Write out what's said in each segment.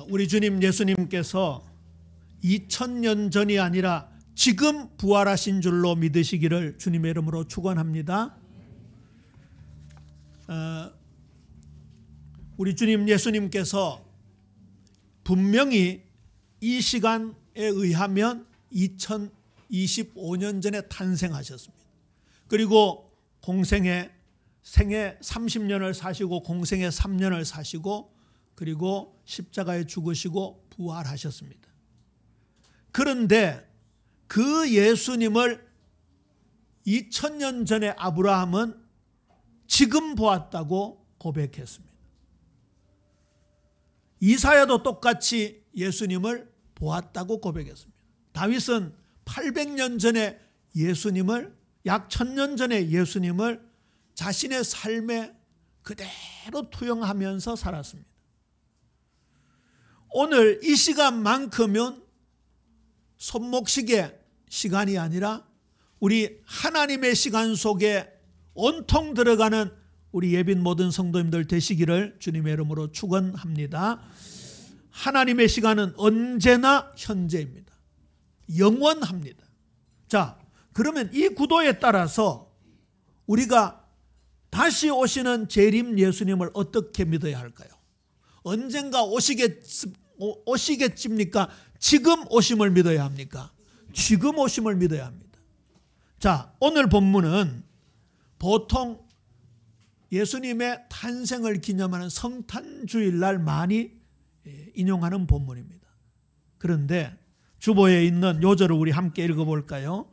우리 주님 예수님께서 2000년 전이 아니라 지금 부활하신 줄로 믿으시기를 주님의 이름으로 축원합니다. 우리 주님 예수님께서 분명히 이 시간에 의하면 2025년 전에 탄생하셨습니다. 그리고 공생애 생애 30년을 사시고 공생애 3년을 사시고 그리고 십자가에 죽으시고 부활하셨습니다. 그런데 그 예수님을 2000년 전에 아브라함은 지금 보았다고 고백했습니다. 이사야도 똑같이 예수님을 보았다고 고백했습니다. 다윗은 800년 전에 예수님을, 약 1000년 전에 예수님을 자신의 삶에 그대로 투영하면서 살았습니다. 오늘 이 시간만큼은 손목시계 시간이 아니라 우리 하나님의 시간 속에 온통 들어가는 우리 예빈 모든 성도님들 되시기를 주님의 이름으로 축원합니다. 하나님의 시간은 언제나 현재입니다. 영원합니다. 자, 그러면 이 구도에 따라서 우리가 다시 오시는 재림 예수님을 어떻게 믿어야 할까요? 언젠가 오시겠습니까? 지금 오심을 믿어야 합니까? 지금 오심을 믿어야 합니다. 자, 오늘 본문은 보통 예수님의 탄생을 기념하는 성탄주일날 많이 인용하는 본문입니다. 그런데 주보에 있는 요절을 우리 함께 읽어볼까요?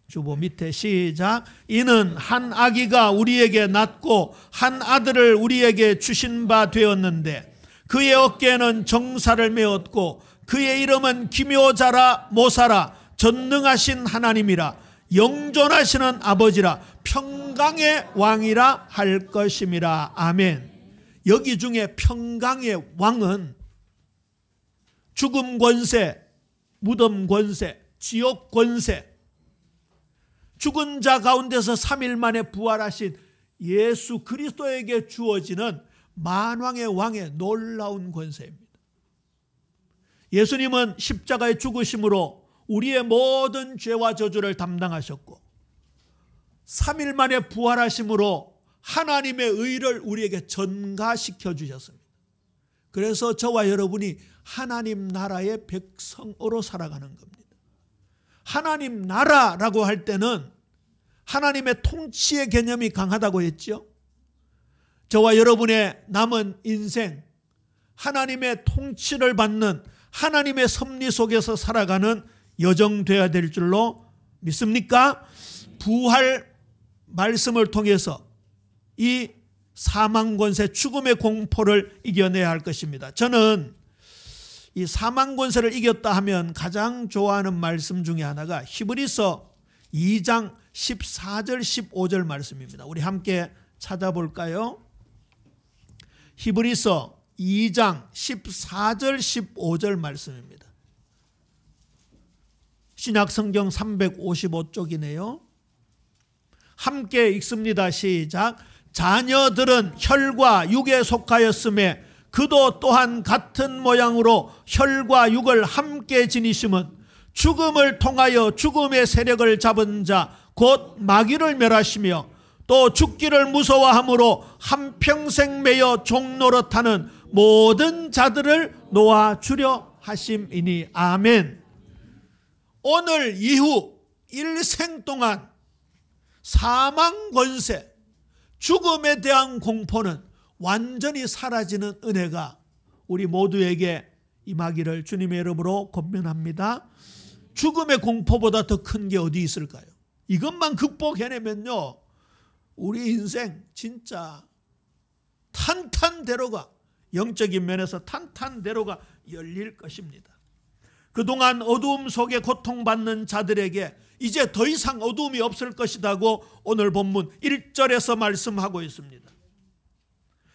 주보 밑에 시작. 이는 한 아기가 우리에게 낳고 한 아들을 우리에게 주신 바 되었는데 그의 어깨에는 정사를 메었고 그의 이름은 기묘자라 모사라 전능하신 하나님이라 영존하시는 아버지라 평강의 왕이라 할 것임이라. 아멘. 여기 중에 평강의 왕은 죽음 권세, 무덤 권세, 지옥 권세, 죽은 자 가운데서 3일 만에 부활하신 예수 그리스도에게 주어지는 만왕의 왕의 놀라운 권세입니다. 예수님은 십자가의 죽으심으로 우리의 모든 죄와 저주를 담당하셨고 3일 만에 부활하심으로 하나님의 의를 우리에게 전가시켜 주셨습니다. 그래서 저와 여러분이 하나님 나라의 백성으로 살아가는 겁니다. 하나님 나라라고 할 때는 하나님의 통치의 개념이 강하다고 했죠. 저와 여러분의 남은 인생 하나님의 통치를 받는 하나님의 섭리 속에서 살아가는 여정 되어야 될 줄로 믿습니까? 부활 말씀을 통해서 이 사망 권세, 죽음의 공포를 이겨내야 할 것입니다. 저는 이 사망 권세를 이겼다 하면 가장 좋아하는 말씀 중에 하나가 히브리서 2장 14절 15절 말씀입니다. 우리 함께 찾아볼까요? 히브리서 2장 14절 15절 말씀입니다. 신약성경 355쪽이네요. 함께 읽습니다. 시작. 자녀들은 혈과 육에 속하였음에 그도 또한 같은 모양으로 혈과 육을 함께 지니심은 죽음을 통하여 죽음의 세력을 잡은 자 곧 마귀를 멸하시며 또 죽기를 무서워함으로 한평생 매여 종노릇하는 모든 자들을 놓아주려 하심이니. 아멘. 오늘 이후 일생 동안 사망 권세, 죽음에 대한 공포는 완전히 사라지는 은혜가 우리 모두에게 임하기를 주님의 이름으로 권면합니다. 죽음의 공포보다 더 큰 게 어디 있을까요? 이것만 극복해내면요, 우리 인생 진짜 탄탄대로가, 영적인 면에서 탄탄대로가 열릴 것입니다. 그동안 어두움 속에 고통받는 자들에게 이제 더 이상 어두움이 없을 것이라고 오늘 본문 1절에서 말씀하고 있습니다.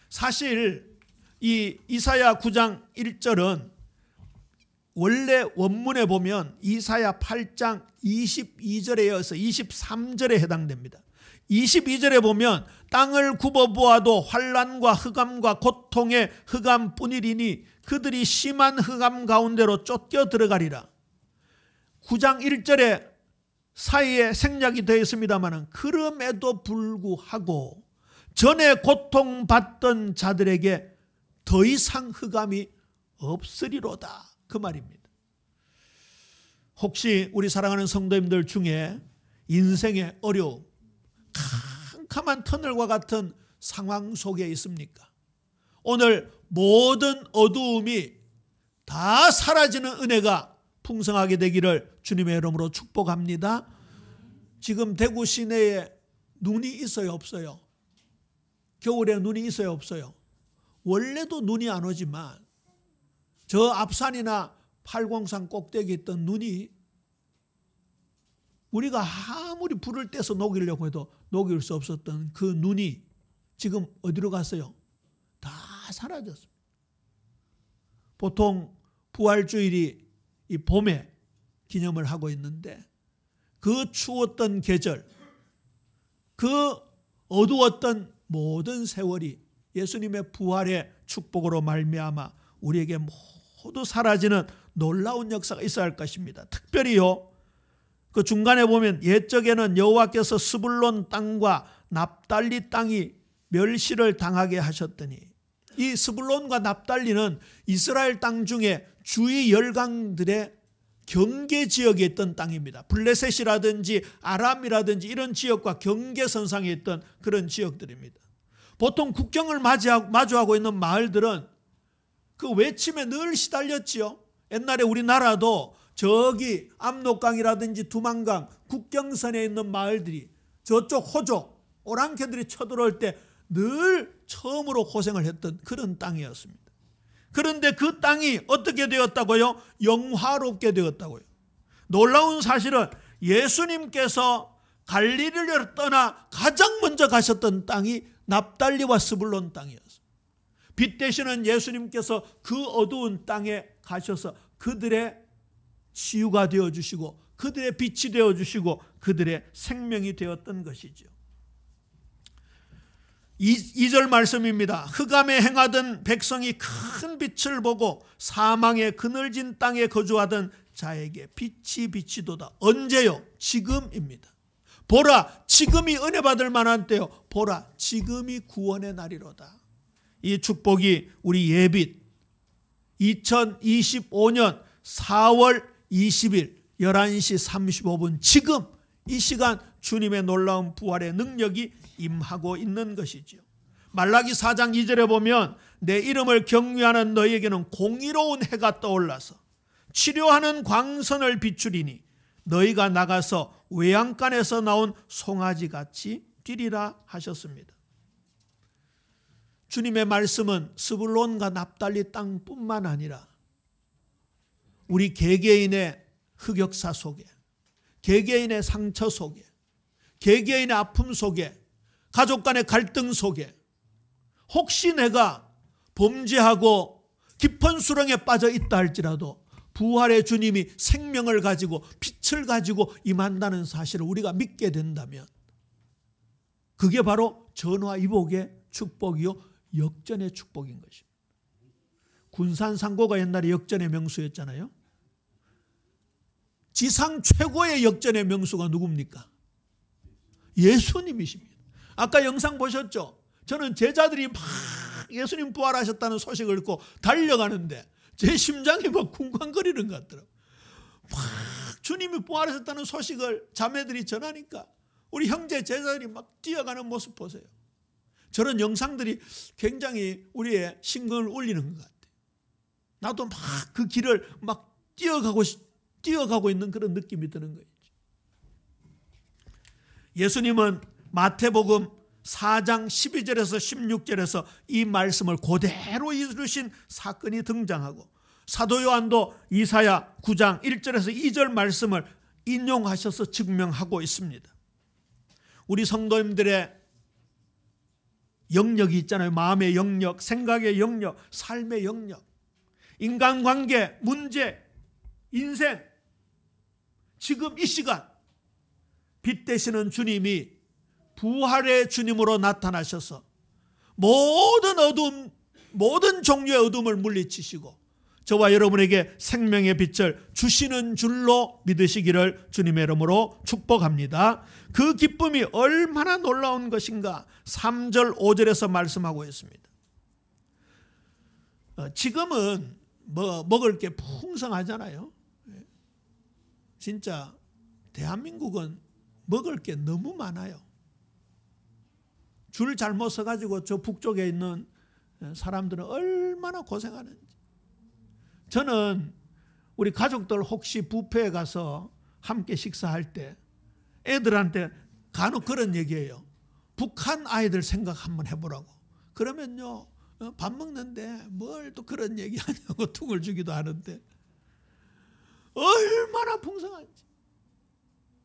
사실 이 이사야 9장 1절은 원래 원문에 보면 이사야 8장 22절에 이어서 23절에 해당됩니다. 22절에 보면 땅을 굽어보아도 환난과 흑암과 고통의 흑암뿐이리니 그들이 심한 흑암 가운데로 쫓겨 들어가리라. 9장 1절에 사이에 생략이 되어 있습니다만 그럼에도 불구하고 전에 고통받던 자들에게 더 이상 흑암이 없으리로다, 그 말입니다. 혹시 우리 사랑하는 성도님들 중에 인생의 어려움, 캄캄한 터널과 같은 상황 속에 있습니까? 오늘 모든 어두움이 다 사라지는 은혜가 풍성하게 되기를 주님의 이름으로 축복합니다. 지금 대구 시내에 눈이 있어요, 없어요? 겨울에 눈이 있어요, 없어요? 원래도 눈이 안 오지만 저 앞산이나 팔공산 꼭대기에 있던 눈이 우리가 아무리 불을 떼서 녹이려고 해도 녹일 수 없었던 그 눈이 지금 어디로 갔어요? 다 사라졌습니다. 보통 부활주일이 이 봄에 기념을 하고 있는데 그 추웠던 계절, 그 어두웠던 모든 세월이 예수님의 부활의 축복으로 말미암아 우리에게 모두 사라지는 놀라운 역사가 있어야 할 것입니다. 특별히요, 그 중간에 보면 옛적에는 여호와께서 스불론 땅과 납달리 땅이 멸시를 당하게 하셨더니, 이 스불론과 납달리는 이스라엘 땅 중에 주위 열강들의 경계 지역에 있던 땅입니다. 블레셋이라든지 아람이라든지 이런 지역과 경계선상에 있던 그런 지역들입니다. 보통 국경을 마주하고 있는 마을들은 그 외침에 늘 시달렸지요. 옛날에 우리나라도 저기 압록강이라든지 두만강 국경선에 있는 마을들이 저쪽 호족 오랑캐들이 쳐들어올 때 늘 처음으로 고생을 했던 그런 땅이었습니다. 그런데 그 땅이 어떻게 되었다고요? 영화롭게 되었다고요. 놀라운 사실은 예수님께서 갈릴리를 떠나 가장 먼저 가셨던 땅이 납달리와 스불론 땅이었습니다. 빛 되시는 예수님께서 그 어두운 땅에 가셔서 그들의 치유가 되어주시고 그들의 빛이 되어주시고 그들의 생명이 되었던 것이죠. 2절 말씀입니다. 흑암에 행하던 백성이 큰 빛을 보고 사망의 그늘진 땅에 거주하던 자에게 빛이 비치도다. 언제요? 지금입니다. 보라, 지금이 은혜 받을 만한 때요. 보라, 지금이 구원의 날이로다. 이 축복이 우리 예빛 2025년 4월 20일 11시 35분 지금 이 시간 주님의 놀라운 부활의 능력이 임하고 있는 것이죠. 말라기 4장 2절에 보면 내 이름을 경외하는 너희에게는 공의로운 해가 떠올라서 치료하는 광선을 비추리니 너희가 나가서 외양간에서 나온 송아지같이 뛰리라 하셨습니다. 주님의 말씀은 스불론과 납달리 땅뿐만 아니라 우리 개개인의 흑역사 속에, 개개인의 상처 속에, 개개인의 아픔 속에, 가족 간의 갈등 속에 혹시 내가 범죄하고 깊은 수렁에 빠져 있다 할지라도 부활의 주님이 생명을 가지고 빛을 가지고 임한다는 사실을 우리가 믿게 된다면 그게 바로 전화위복의 축복이요 역전의 축복인 것입니다. 군산상고가 옛날에 역전의 명수였잖아요. 지상 최고의 역전의 명수가 누굽니까? 예수님이십니다. 아까 영상 보셨죠? 저는 제자들이 막 예수님 부활하셨다는 소식을 듣고 달려가는데 제 심장이 막 쿵쾅거리는 것 같더라고요. 막 주님이 부활하셨다는 소식을 자매들이 전하니까 우리 형제 제자들이 막 뛰어가는 모습 보세요. 저런 영상들이 굉장히 우리의 심금을 울리는 것 같아요. 나도 막 그 길을 막 뛰어가고 있는 그런 느낌이 드는 거예요. 예수님은 마태복음 4장 12절에서 16절에서 이 말씀을 그대로 이루신 사건이 등장하고 사도 요한도 이사야 9장 1절에서 2절 말씀을 인용하셔서 증명하고 있습니다. 우리 성도님들의 영역이 있잖아요. 마음의 영역, 생각의 영역, 삶의 영역, 인간관계, 문제, 인생. 지금 이 시간 빛 되시는 주님이 부활의 주님으로 나타나셔서 모든 어둠, 모든 종류의 어둠을 물리치시고 저와 여러분에게 생명의 빛을 주시는 줄로 믿으시기를 주님의 이름으로 축복합니다. 그 기쁨이 얼마나 놀라운 것인가 3절 5절에서 말씀하고 있습니다. 지금은 먹을 게 풍성하잖아요. 진짜 대한민국은 먹을 게 너무 많아요. 줄 잘못 서가지고 저 북쪽에 있는 사람들은 얼마나 고생하는지. 저는 우리 가족들 혹시 뷔페에 가서 함께 식사할 때 애들한테 간혹 그런 얘기해요. 북한 아이들 생각 한번 해보라고. 그러면요, 밥 먹는데 뭘 또 그런 얘기하냐고 퉁을 주기도 하는데 얼마나 풍성한지.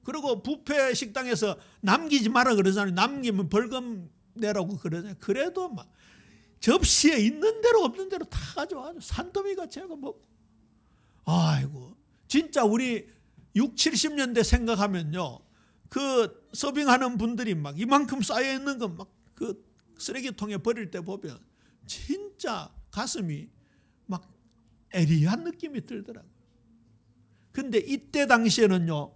그리고 뷔페 식당에서 남기지 마라 그러잖아요. 남기면 벌금 내라고 그러잖아요. 그래도 막 접시에 있는 대로 없는 대로 다 가져와서 산더미같이 하고 먹고. 아이고, 진짜 우리 60, 70년대 생각하면요, 그 서빙하는 분들이 막 이만큼 쌓여있는 거 막 그 쓰레기통에 버릴 때 보면 진짜 가슴이 막 애리한 느낌이 들더라고요. 근데 이때 당시에는요,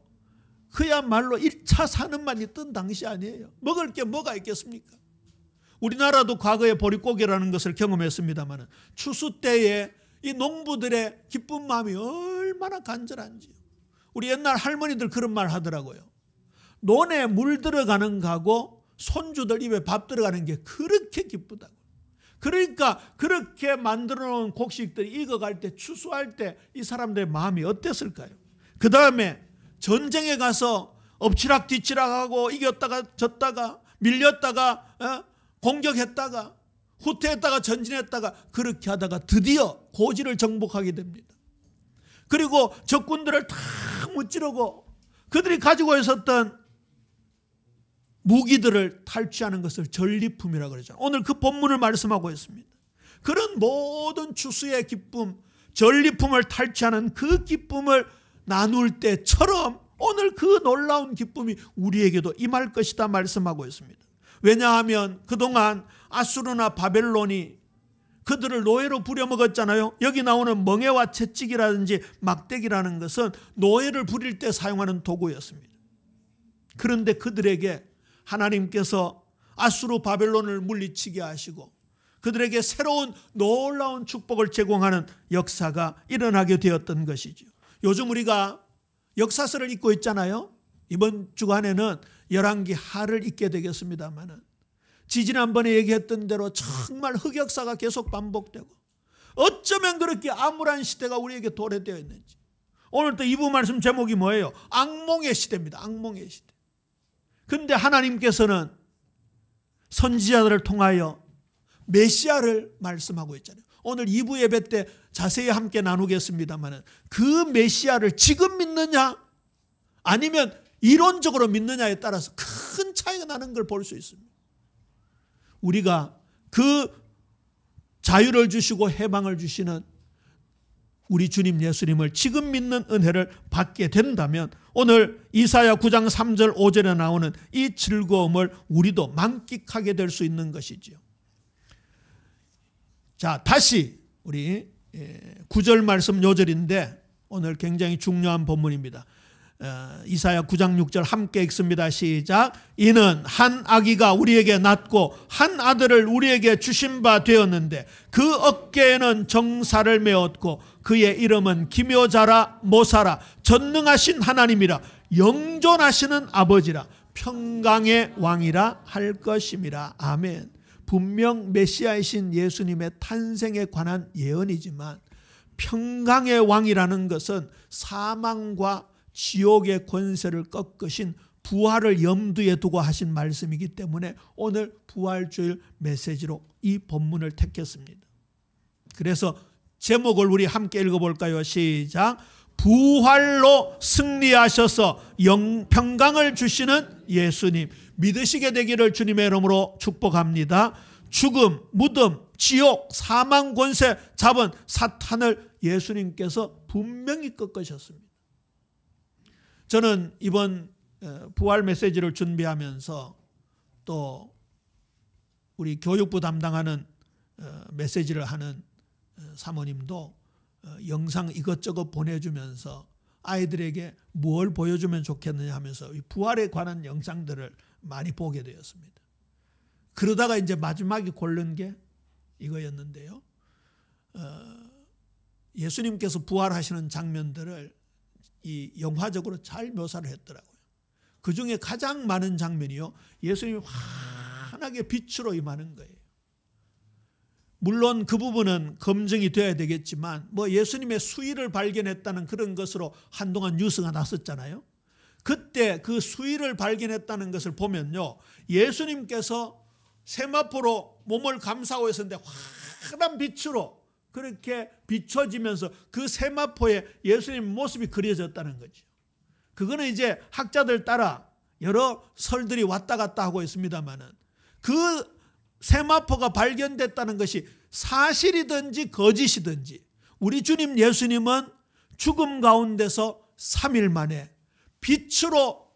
그야말로 1차 산업만 있던 당시 아니에요. 먹을 게 뭐가 있겠습니까? 우리나라도 과거에 보릿고개라는 것을 경험했습니다만 추수 때에 이 농부들의 기쁜 마음이 얼마나 간절한지요. 우리 옛날 할머니들 그런 말 하더라고요. 논에 물 들어가는 거하고 손주들 입에 밥 들어가는 게 그렇게 기쁘다고. 그러니까 그렇게 만들어 놓은 곡식들이 익어갈 때, 추수할 때 이 사람들의 마음이 어땠을까요? 그 다음에 전쟁에 가서 엎치락뒤치락하고 이겼다가 졌다가 밀렸다가 공격했다가 후퇴했다가 전진했다가 그렇게 하다가 드디어 고지를 정복하게 됩니다. 그리고 적군들을 다 무찌르고 그들이 가지고 있었던 무기들을 탈취하는 것을 전리품이라고 그러죠. 오늘 그 본문을 말씀하고 있습니다. 그런 모든 추수의 기쁨, 전리품을 탈취하는 그 기쁨을 나눌 때처럼 오늘 그 놀라운 기쁨이 우리에게도 임할 것이다 말씀하고 있습니다. 왜냐하면 그동안 아수르나 바벨론이 그들을 노예로 부려먹었잖아요. 여기 나오는 멍에와 채찍이라든지 막대기라는 것은 노예를 부릴 때 사용하는 도구였습니다. 그런데 그들에게 하나님께서 아수르 바벨론을 물리치게 하시고 그들에게 새로운 놀라운 축복을 제공하는 역사가 일어나게 되었던 것이죠. 요즘 우리가 역사서를 읽고 있잖아요. 이번 주간에는 열왕기 하를 읽게 되겠습니다만 지지난번에 얘기했던 대로 정말 흑역사가 계속 반복되고 어쩌면 그렇게 암울한 시대가 우리에게 도래되어 있는지. 오늘 또 2부 말씀 제목이 뭐예요? 악몽의 시대입니다. 악몽의 시대. 그런데 하나님께서는 선지자들을 통하여 메시아를 말씀하고 있잖아요. 오늘 2부 예배 때 자세히 함께 나누겠습니다만 그 메시아를 지금 믿느냐 아니면 이론적으로 믿느냐에 따라서 큰 차이가 나는 걸 볼 수 있습니다. 우리가 그 자유를 주시고 해방을 주시는 우리 주님 예수님을 지금 믿는 은혜를 받게 된다면 오늘 이사야 9장 3절 5절에 나오는 이 즐거움을 우리도 만끽하게 될 수 있는 것이지요. 자, 다시 우리 9절 말씀 요절인데 오늘 굉장히 중요한 본문입니다. 이사야 9장 6절 함께 읽습니다. 시작. 이는 한 아기가 우리에게 낳고 한 아들을 우리에게 주신 바 되었는데 그 어깨에는 정사를 메었고 그의 이름은 기묘자라 모사라 전능하신 하나님이라 영존하시는 아버지라 평강의 왕이라 할 것임이라. 아멘. 분명 메시아이신 예수님의 탄생에 관한 예언이지만 평강의 왕이라는 것은 사망과 지옥의 권세를 꺾으신 부활을 염두에 두고 하신 말씀이기 때문에 오늘 부활주일 메시지로 이 본문을 택했습니다. 그래서 제목을 우리 함께 읽어볼까요? 시작. 부활로 승리하셔서 평강을 주시는 예수님 믿으시게 되기를 주님의 이름으로 축복합니다. 죽음, 무덤, 지옥, 사망 권세 잡은 사탄을 예수님께서 분명히 꺾으셨습니다. 저는 이번 부활 메시지를 준비하면서 또 우리 교육부 담당하는 메시지를 하는 사모님도 영상 이것저것 보내주면서 아이들에게 뭘 보여주면 좋겠느냐 하면서 부활에 관한 영상들을 많이 보게 되었습니다. 그러다가 이제 마지막에 고른 게 이거였는데요. 예수님께서 부활하시는 장면들을 이 영화적으로 잘 묘사를 했더라고요. 그 중에 가장 많은 장면이요, 예수님이 환하게 빛으로 임하는 거예요. 물론 그 부분은 검증이 되어야 되겠지만 뭐 예수님의 수의를 발견했다는 그런 것으로 한동안 뉴스가 났었잖아요. 그때 그 수의를 발견했다는 것을 보면요, 예수님께서 세마포로 몸을 감싸고 있었는데 환한 빛으로 그렇게 비춰지면서 그 세마포에 예수님 모습이 그려졌다는 거죠. 그거는 이제 학자들 따라 여러 설들이 왔다 갔다 하고 있습니다만은 그 세마포가 발견됐다는 것이 사실이든지 거짓이든지 우리 주님 예수님은 죽음 가운데서 3일 만에 빛으로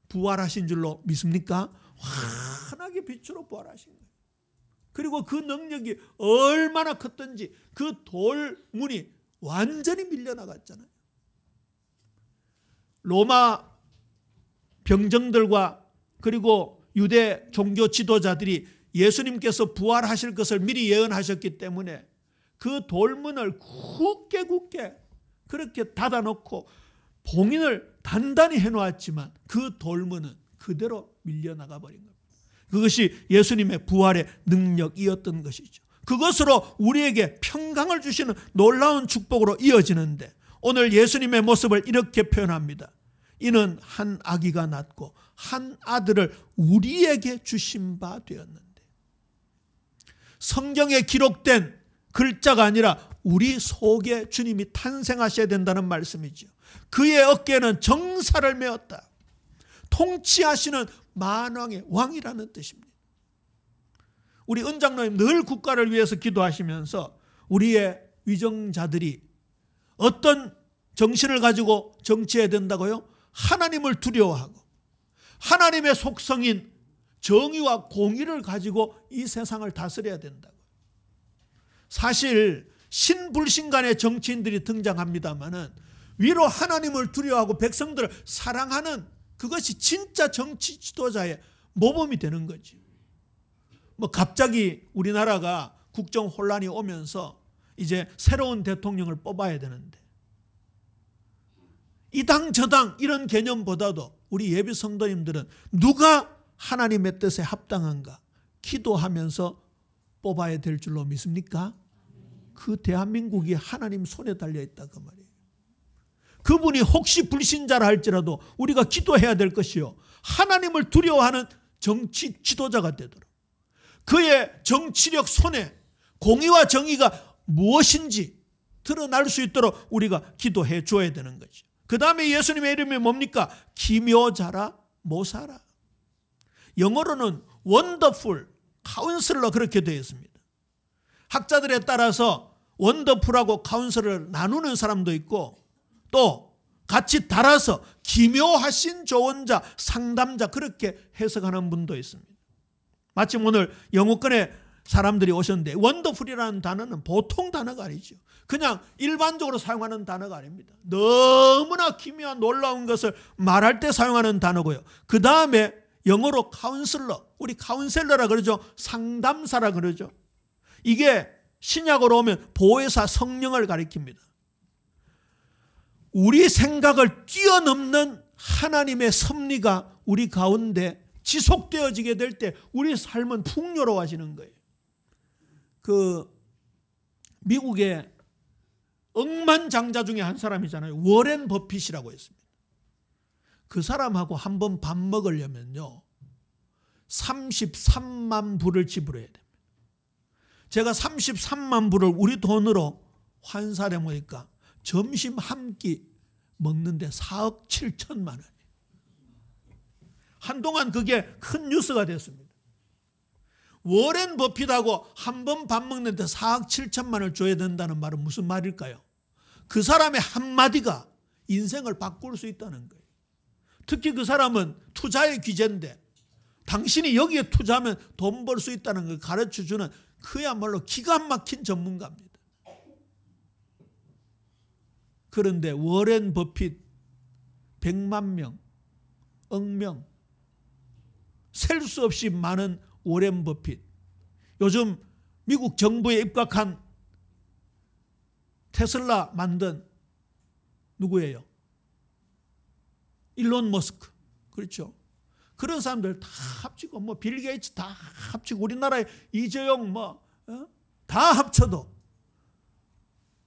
부활하신 줄로 믿습니까? 환하게 빛으로 부활하신 거예요. 그리고 그 능력이 얼마나 컸던지 그 돌문이 완전히 밀려나갔잖아요. 로마 병정들과 그리고 유대 종교 지도자들이 예수님께서 부활하실 것을 미리 예언하셨기 때문에 그 돌문을 굳게 그렇게 닫아놓고 봉인을 단단히 해놓았지만 그 돌문은 그대로 밀려나가 버린 겁니다. 그것이 예수님의 부활의 능력이었던 것이죠. 그것으로 우리에게 평강을 주시는 놀라운 축복으로 이어지는데 오늘 예수님의 모습을 이렇게 표현합니다. 이는 한 아기가 낳고 한 아들을 우리에게 주신 바 되었는데, 성경에 기록된 글자가 아니라 우리 속에 주님이 탄생하셔야 된다는 말씀이죠. 그의 어깨에는 정사를 메었다. 통치하시는 만왕의 왕이라는 뜻입니다. 우리 은장로님 늘 국가를 위해서 기도하시면서 우리의 위정자들이 어떤 정신을 가지고 정치해야 된다고요? 하나님을 두려워하고 하나님의 속성인 정의와 공의를 가지고 이 세상을 다스려야 된다고. 사실 신불신간의 정치인들이 등장합니다마는 위로 하나님을 두려워하고 백성들을 사랑하는 그것이 진짜 정치 지도자의 모범이 되는 거지. 뭐 갑자기 우리나라가 국정 혼란이 오면서 이제 새로운 대통령을 뽑아야 되는데 이 당 저 당 이런 개념보다도 우리 예비 성도님들은 누가 하나님의 뜻에 합당한가 기도하면서 뽑아야 될 줄로 믿습니까? 그 대한민국이 하나님 손에 달려있다 그 말이에요. 그분이 혹시 불신자라 할지라도 우리가 기도해야 될 것이요, 하나님을 두려워하는 정치 지도자가 되도록 그의 정치력 손에 공의와 정의가 무엇인지 드러날 수 있도록 우리가 기도해 줘야 되는 거죠. 그 다음에 예수님의 이름이 뭡니까? 기묘자라 모사라. 영어로는 원더풀, 카운슬러 그렇게 되어 있습니다. 학자들에 따라서 원더풀하고 카운슬러를 나누는 사람도 있고 또 같이 달아서 기묘하신 조언자, 상담자 그렇게 해석하는 분도 있습니다. 마침 오늘 영어권에 사람들이 오셨는데 원더풀이라는 단어는 보통 단어가 아니죠. 그냥 일반적으로 사용하는 단어가 아닙니다. 너무나 기묘한 놀라운 것을 말할 때 사용하는 단어고요. 그 다음에 영어로 카운슬러, 우리 카운셀러라 그러죠. 상담사라 그러죠. 이게 신약으로 오면 보혜사 성령을 가리킵니다. 우리 생각을 뛰어넘는 하나님의 섭리가 우리 가운데 지속되어지게 될 때 우리 삶은 풍요로워지는 거예요. 그 미국의 억만장자 중에 한 사람이잖아요. 워렌 버핏이라고 했습니다. 그 사람하고 한번 밥 먹으려면요 33만 불을 지불해야 됩니다. 제가 33만 불을 우리 돈으로 환산해 보니까 점심 한 끼 먹는데 4억 7천만 원이에요. 한동안 그게 큰 뉴스가 됐습니다. 워렌 버핏하고 한 번 밥 먹는데 4억 7천만 원을 줘야 된다는 말은 무슨 말일까요? 그 사람의 한마디가 인생을 바꿀 수 있다는 거예요. 특히 그 사람은 투자의 귀재인데 당신이 여기에 투자하면 돈 벌 수 있다는 걸 가르쳐주는 그야말로 기가 막힌 전문가입니다. 그런데 워렌 버핏 100만 명, 억명, 셀 수 없이 많은 워렌 버핏, 요즘 미국 정부에 입각한 테슬라 만든 누구예요? 일론 머스크. 그렇죠. 그런 사람들 다 합치고 뭐 빌 게이츠 다 합치고 우리나라의 이재용 다 합쳐도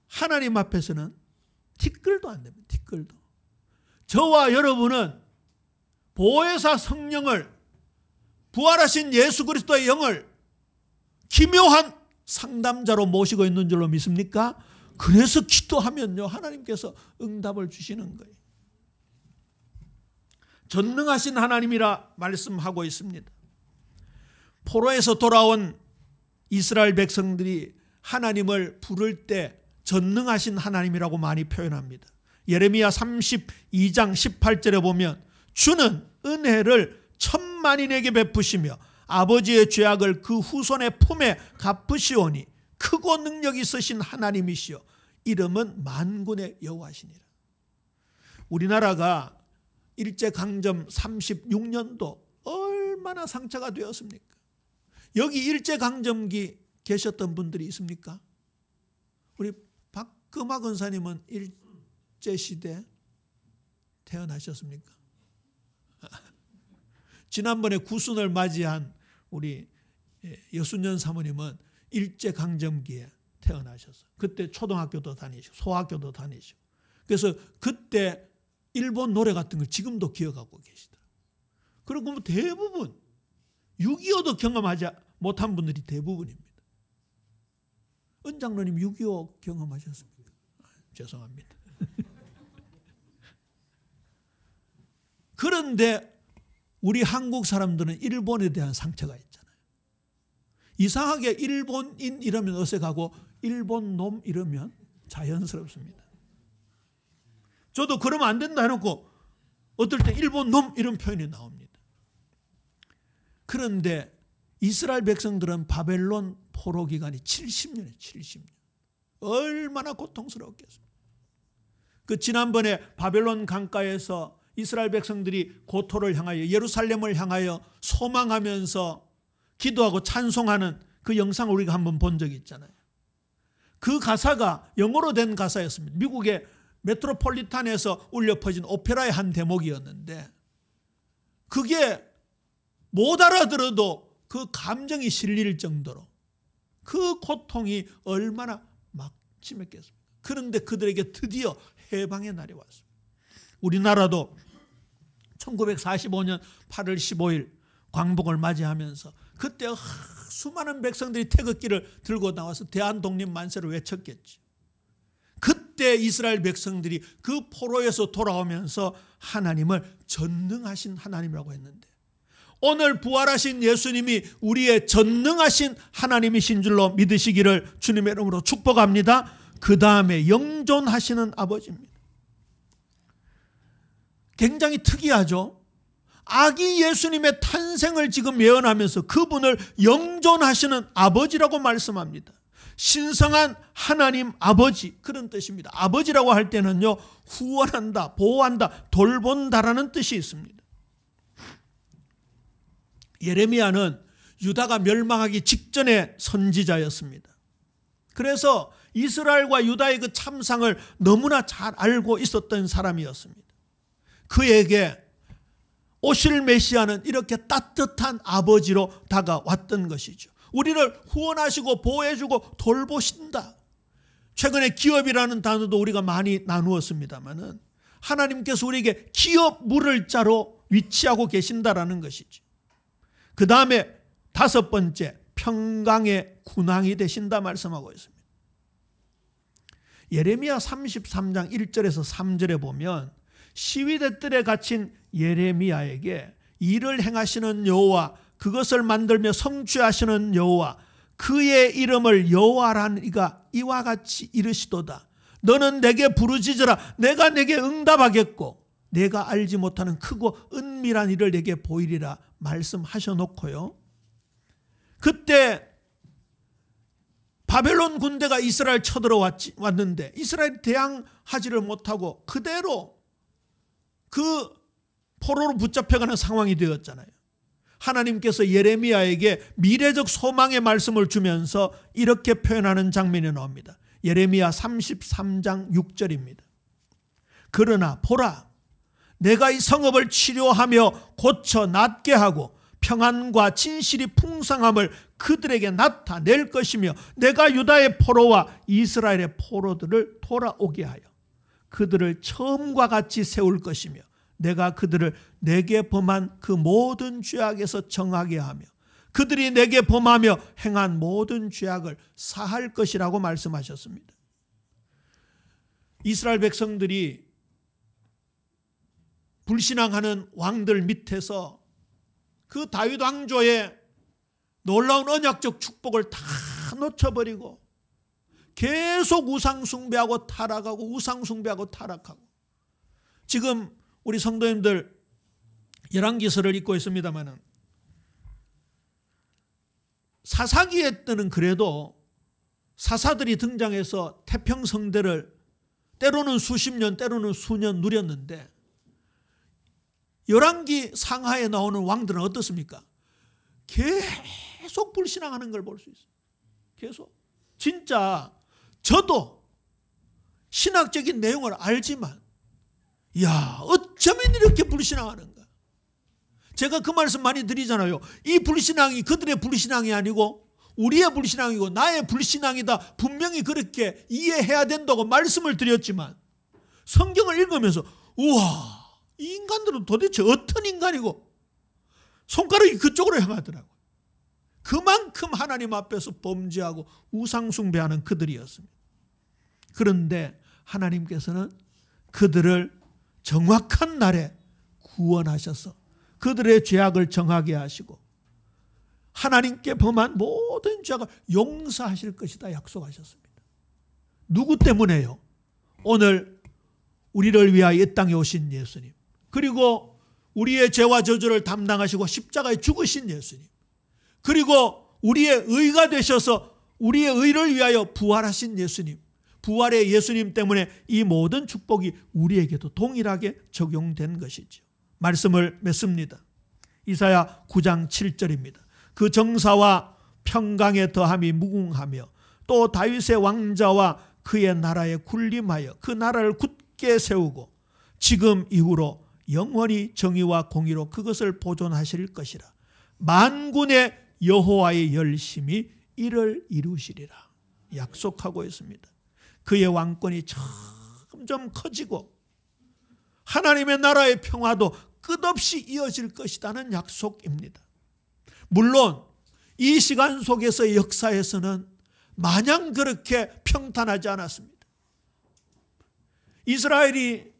하나님 앞에서는 티끌도 안 됩니다. 티끌도. 저와 여러분은 보혜사 성령을, 부활하신 예수 그리스도의 영을 기묘한 상담자로 모시고 있는 줄로 믿습니까? 그래서 기도하면요 하나님께서 응답을 주시는 거예요. 전능하신 하나님이라 말씀하고 있습니다. 포로에서 돌아온 이스라엘 백성들이 하나님을 부를 때 전능하신 하나님이라고 많이 표현합니다. 예레미야 32장 18절에 보면 주는 은혜를 천만인에게 베푸시며 아버지의 죄악을 그 후손의 품에 갚으시오니 크고 능력 있으신 하나님이시여 이름은 만군의 여호와시니라. 우리나라가 일제강점 36년도 얼마나 상처가 되었습니까? 여기 일제강점기 계셨던 분들이 있습니까? 우리 박금화 권사님은 일제시대 태어나셨습니까? 지난번에 구순을 맞이한 우리 여순년 사모님은 일제강점기에 태어나셨어요. 그때 초등학교도 다니시고 소학교도 다니시고 그래서 그때 일본 노래 같은 걸 지금도 기억하고 계시더라고요. 그리고 뭐 대부분 6.25도 경험하지 못한 분들이 대부분입니다. 은 장로님 6.25 경험하셨습니까? 죄송합니다. 그런데 우리 한국 사람들은 일본에 대한 상처가 있잖아요. 이상하게 일본인 이러면 어색하고 일본 놈 이러면 자연스럽습니다. 저도 그러면 안 된다 해놓고 어떨 때 일본 놈 이런 표현이 나옵니다. 그런데 이스라엘 백성들은 바벨론 포로 기간이 70년이에요. 70년. 얼마나 고통스러웠겠습니까? 그 지난번에 바벨론 강가에서 이스라엘 백성들이 고토를 향하여 예루살렘을 향하여 소망하면서 기도하고 찬송하는 그 영상을 우리가 한번 본 적이 있잖아요. 그 가사가 영어로 된 가사였습니다. 미국의 메트로폴리탄에서 울려 퍼진 오페라의 한 대목이었는데 그게 못 알아들어도 그 감정이 실릴 정도로 그 고통이 얼마나 막심했겠습니까? 그런데 그들에게 드디어 해방의 날이 왔습니다. 우리나라도 1945년 8월 15일 광복을 맞이하면서 그때 수많은 백성들이 태극기를 들고 나와서 대한독립 만세를 외쳤겠지. 그때 이스라엘 백성들이 그 포로에서 돌아오면서 하나님을 전능하신 하나님이라고 했는데 오늘 부활하신 예수님이 우리의 전능하신 하나님이신 줄로 믿으시기를 주님의 이름으로 축복합니다. 그 다음에 영존하시는 아버지입니다. 굉장히 특이하죠. 아기 예수님의 탄생을 지금 예언하면서 그분을 영존하시는 아버지라고 말씀합니다. 신성한 하나님 아버지 그런 뜻입니다. 아버지라고 할 때는요 후원한다, 보호한다, 돌본다라는 뜻이 있습니다. 예레미야는 유다가 멸망하기 직전의 선지자였습니다. 그래서 이스라엘과 유다의 그 참상을 너무나 잘 알고 있었던 사람이었습니다. 그에게 오실 메시아는 이렇게 따뜻한 아버지로 다가왔던 것이죠. 우리를 후원하시고 보호해주고 돌보신다. 최근에 기업이라는 단어도 우리가 많이 나누었습니다마는 하나님께서 우리에게 기업 물을 자로 위치하고 계신다라는 것이죠. 그 다음에 5번째 평강의 군왕이 되신다 말씀하고 있습니다. 예레미야 33장 1절에서 3절에 보면 시위대 뜰에 갇힌 예레미야에게 일을 행하시는 여호와 그것을 만들며 성취하시는 여호와 그의 이름을 여호와라는 이가 이와 같이 이르시도다. 너는 내게 부르짖으라 내가 내게 응답하겠고 내가 알지 못하는 크고 은밀한 일을 내게 보이리라 말씀하셔놓고요. 그때 바벨론 군대가 이스라엘 쳐들어왔는데 이스라엘이 대항하지를 못하고 그대로 그 포로로 붙잡혀가는 상황이 되었잖아요. 하나님께서 예레미야에게 미래적 소망의 말씀을 주면서 이렇게 표현하는 장면이 나옵니다. 예레미야 33장 6절입니다. 그러나 보라, 내가 이 성읍을 치료하며 고쳐 낫게 하고 평안과 진실이 풍성함을 그들에게 나타낼 것이며 내가 유다의 포로와 이스라엘의 포로들을 돌아오게 하여 그들을 처음과 같이 세울 것이며 내가 그들을 내게 범한 그 모든 죄악에서 정하게 하며 그들이 내게 범하며 행한 모든 죄악을 사할 것이라고 말씀하셨습니다. 이스라엘 백성들이 불신앙하는 왕들 밑에서 그 다윗 왕조의 놀라운 언약적 축복을 다 놓쳐버리고 계속 우상숭배하고 타락하고 우상숭배하고 타락하고, 지금 우리 성도님들 열왕기서를 읽고 있습니다마는 사사기에 때는 그래도 사사들이 등장해서 태평성대를 때로는 수십 년 때로는 수년 누렸는데 열왕기 상하에 나오는 왕들은 어떻습니까? 계속 불신앙하는 걸 볼 수 있어요. 계속. 진짜 저도 신학적인 내용을 알지만 야, 어쩌면 이렇게 불신앙하는가. 제가 그 말씀 많이 드리잖아요. 이 불신앙이 그들의 불신앙이 아니고 우리의 불신앙이고 나의 불신앙이다. 분명히 그렇게 이해해야 된다고 말씀을 드렸지만 성경을 읽으면서 우와, 이 인간들은 도대체 어떤 인간이고 손가락이 그쪽으로 향하더라고요. 그만큼 하나님 앞에서 범죄하고 우상숭배하는 그들이었습니다. 그런데 하나님께서는 그들을 정확한 날에 구원하셔서 그들의 죄악을 정하게 하시고 하나님께 범한 모든 죄악을 용서하실 것이다 약속하셨습니다. 누구 때문에요? 오늘 우리를 위하여 이 땅에 오신 예수님, 그리고 우리의 죄와 저주를 담당하시고 십자가에 죽으신 예수님, 그리고 우리의 의가 되셔서 우리의 의를 위하여 부활하신 예수님, 부활의 예수님 때문에 이 모든 축복이 우리에게도 동일하게 적용된 것이죠. 말씀을 맺습니다. 이사야 9장 7절입니다. 그 정사와 평강의 더함이 무궁하며 또 다윗의 왕자와 그의 나라에 군림하여 그 나라를 굳게 세우고 지금 이후로 영원히 정의와 공의로 그것을 보존하실 것이라. 만군의 여호와의 열심이 이를 이루시리라 약속하고 있습니다. 그의 왕권이 점점 커지고 하나님의 나라의 평화도 끝없이 이어질 것이라는 약속입니다. 물론 이 시간 속에서의 역사에서는 마냥 그렇게 평탄하지 않았습니다. 이스라엘이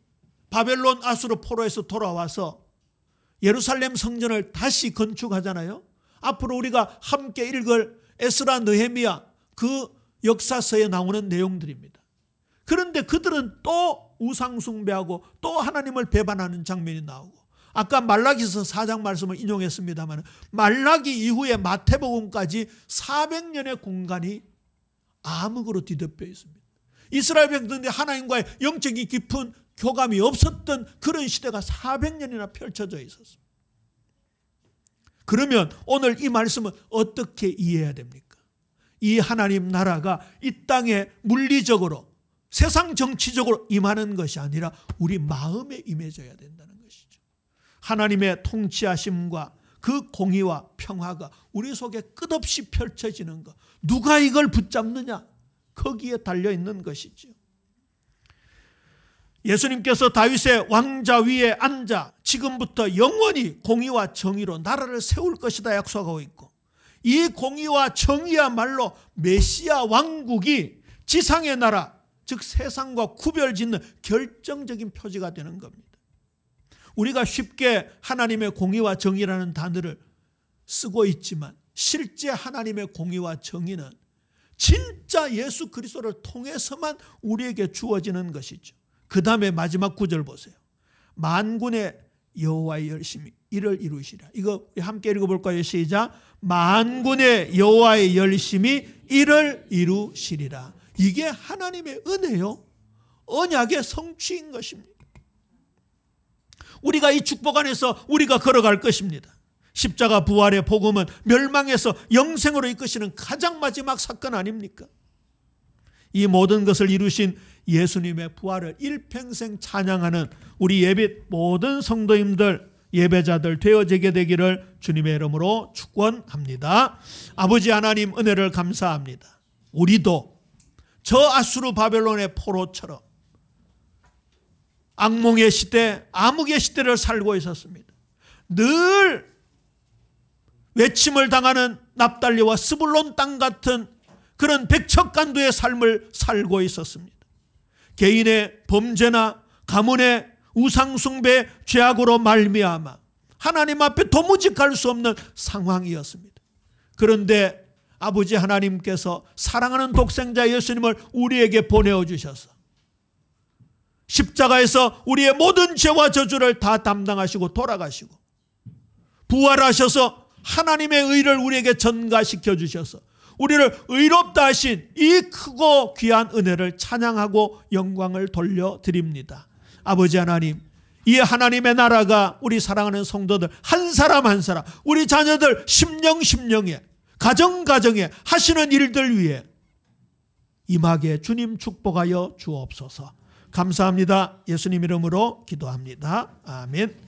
바벨론 아수르 포로에서 돌아와서 예루살렘 성전을 다시 건축하잖아요. 앞으로 우리가 함께 읽을 에스라 느헤미야 그 역사서에 나오는 내용들입니다. 그런데 그들은 또 우상숭배하고 또 하나님을 배반하는 장면이 나오고, 아까 말라기서 4장 말씀을 인용했습니다만 말라기 이후에 마태복음까지 400년의 공간이 암흑으로 뒤덮여 있습니다. 이스라엘 백성들이 하나님과의 영적인 깊은 교감이 없었던 그런 시대가 400년이나 펼쳐져 있었습니다. 그러면 오늘 이 말씀은 어떻게 이해해야 됩니까? 이 하나님 나라가 이 땅에 물리적으로 세상 정치적으로 임하는 것이 아니라 우리 마음에 임해져야 된다는 것이죠. 하나님의 통치하심과 그 공의와 평화가 우리 속에 끝없이 펼쳐지는 것, 누가 이걸 붙잡느냐, 거기에 달려있는 것이죠. 예수님께서 다윗의 왕자 위에 앉아 지금부터 영원히 공의와 정의로 나라를 세울 것이다 약속하고 있고, 이 공의와 정의야말로 메시아 왕국이 지상의 나라, 즉 세상과 구별짓는 결정적인 표지가 되는 겁니다. 우리가 쉽게 하나님의 공의와 정의라는 단어를 쓰고 있지만 실제 하나님의 공의와 정의는 진짜 예수 그리스도를 통해서만 우리에게 주어지는 것이죠. 그 다음에 마지막 구절 보세요. 만군의 여호와의 열심이 이를 이루시리라. 이거 함께 읽어볼까요? 시작. 만군의 여호와의 열심이 이를 이루시리라. 이게 하나님의 은혜요, 언약의 성취인 것입니다. 우리가 이 축복 안에서 우리가 걸어갈 것입니다. 십자가 부활의 복음은 멸망에서 영생으로 이끄시는 가장 마지막 사건 아닙니까? 이 모든 것을 이루신 예수님의 부활을 일평생 찬양하는 우리 예배 모든 성도님들, 예배자들 되어지게 되기를 주님의 이름으로 축원합니다. 아버지 하나님, 은혜를 감사합니다. 우리도 저 아수르 바벨론의 포로처럼 악몽의 시대, 암흑의 시대를 살고 있었습니다. 늘 외침을 당하는 납달리와 스불론 땅 같은 그런 백척간두의 삶을 살고 있었습니다. 개인의 범죄나 가문의 우상숭배 죄악으로 말미암아 하나님 앞에 도무지 갈 수 없는 상황이었습니다. 그런데 아버지 하나님께서 사랑하는 독생자 예수님을 우리에게 보내어 주셔서 십자가에서 우리의 모든 죄와 저주를 다 담당하시고 돌아가시고 부활하셔서 하나님의 의를 우리에게 전가시켜 주셔서 우리를 의롭다 하신 이 크고 귀한 은혜를 찬양하고 영광을 돌려드립니다. 아버지 하나님, 이 하나님의 나라가 우리 사랑하는 성도들 한 사람 한 사람, 우리 자녀들 심령에 가정에 하시는 일들 위해 임하게 주님 축복하여 주옵소서. 감사합니다. 예수님 이름으로 기도합니다. 아멘.